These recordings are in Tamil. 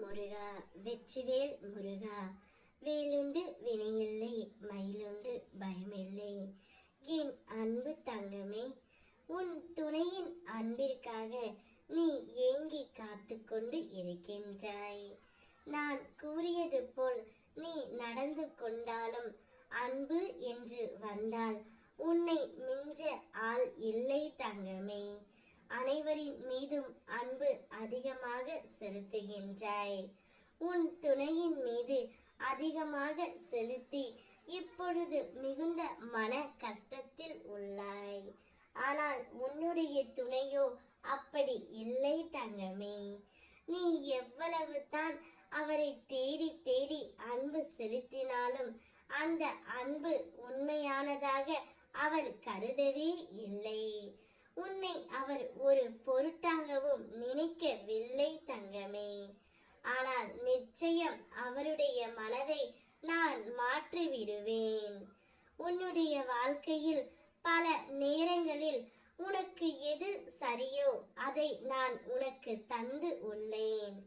முருகா வெற்றிவேல் முருகா, வேலுண்டு வினையில்லை, மயிலுண்டு பயமில்லை. என் அன்பு தங்கமே, உன் துணையின் அன்பிற்காக நீ ஏங்கி காத்து கொண்டு இருக்கின்றாய். நான் கூறியது போல் நீ நடந்து கொண்டாலும், அன்பு என்று வந்தால் உன்னை மிஞ்ச ஆள் இல்லை தங்கமே. அனைவரின் மீதும் அன்பு அதிகமாக செலுத்துகின்றாய். உன் துணையின் மீது அதிகமாக செலுத்தி இப்பொழுது மிகுந்த மன கஷ்டத்தில் உள்ளாய். ஆனால் உன்னுடைய துணையோ அப்படி இல்லை தங்கமே. நீ எவ்வளவு தான் அவரை தேடி தேடி அன்பு செலுத்தினாலும் அந்த அன்பு உண்மையானதாக அவர் கருதவே இல்லை. உன்னை அவர் ஒரு பொருட்டாகவும் நினைக்கவில்லை தங்கமே. ஆனால் நிச்சயம் அவருடைய மனதை நான் மாற்றி விடுவேன். உன்னுடைய வாழ்க்கையில் பல நேரங்களில் உனக்கு எது சரியோ அதை நான் உனக்கு தந்து உள்ளேன்.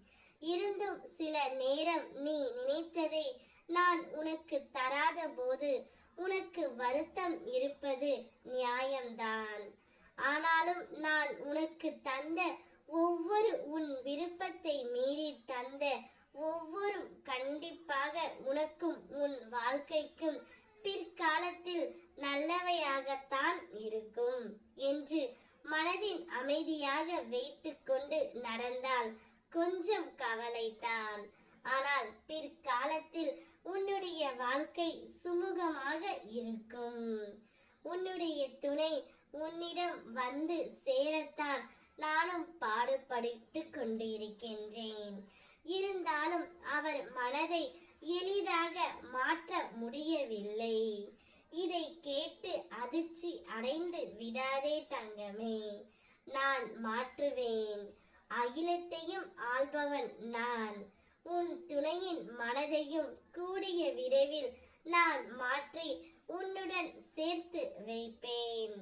இருந்தும் சில நேரம் நீ நினைத்ததை நான் உனக்கு தராத போது உனக்கு வருத்தம் இருப்பது நியாயம்தான். ஆனாலும் நான் உனக்கு தந்த ஒவ்வொரு உன் விருப்பத்தை மீறி தந்த ஒவ்வொரு கண்டிப்பாக உனக்கும் உன் வாழ்க்கைக்கும் பிற்காலத்தில் நல்லவையாகத்தான் இருக்கும் என்று மனதின் அமைதியாக வைத்து கொண்டு நடந்தால் கொஞ்சம் கவலைதான். ஆனால் பிற்காலத்தில் உன்னுடைய வாழ்க்கை சுமூகமாக இருக்கும். உன்னுடைய துணை உன்னிடம் வந்து சேரத்தான் நானும் பாடுபட்டு கொண்டிருக்கின்றேன். இருந்தாலும் அவர் மனதை எளிதாக மாற்ற முடியவில்லை. இதை கேட்டு அதிர்ச்சி அடைந்து விடாதே தங்கமே. நான் மாற்றுவேன். அகிலத்தையும் ஆள்பவன் நான். உன் துணையின் மனதையும் கூடிய விரைவில் நான் மாற்றி உன்னுடன் சேர்த்து வைப்பேன்.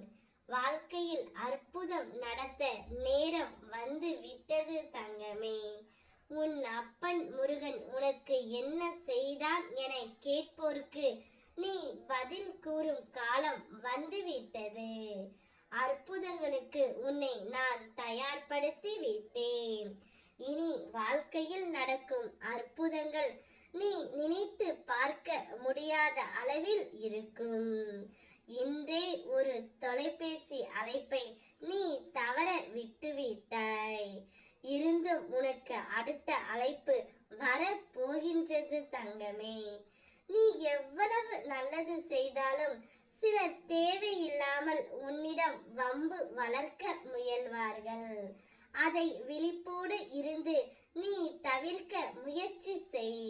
வாழ்க்கையில் அற்புதம் நடத்த நேரம் வந்து விட்டது தங்கமே. உன் அப்பன் முருகன் உனக்கு என்ன செய்தான் என கேட்போருக்கு நீ பதில் கூறும் காலம் வந்துவிட்டது. அற்புதங்களுக்கு உன்னை நான் தயார்படுத்தி விட்டேன். இனி வாழ்க்கையில் நடக்கும் அற்புதங்கள் நீ நினைத்து பார்க்க முடியாத அளவில் இருக்கும். இன்றே ஒரு தொலைபேசி அழைப்பை நீ தவற விட்டுவிட்டாய். இருந்தும் உனக்கு அடுத்த அழைப்பு வர போகின்றது தங்கமே. நீ எவ்வளவு நல்லது செய்தாலும் சிலர் தேவையில்லாமல் உன்னிடம் வம்பு வளர்க்க முயல்வார்கள். அதை விழிப்போடு இருந்து நீ தவிர்க்க முயற்சி செய்.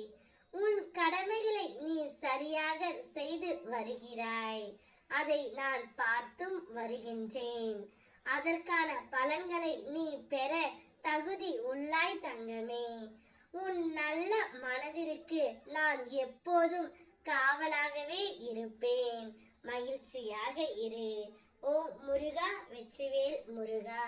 உன் கடமைகளை நீ சரியாக செய்து வருகிறாய். அதை நான் பார்த்தும் வருகின்றேன். அதற்கான பலன்களை நீ பெற தகுதி உள்ளாய் தங்கமே. உன் நல்ல மனதிற்கு நான் எப்போதும் காவலாகவே இருப்பேன். மகிழ்ச்சியாக இரு. ஓ முருகா, வெற்றிவேல் முருகா.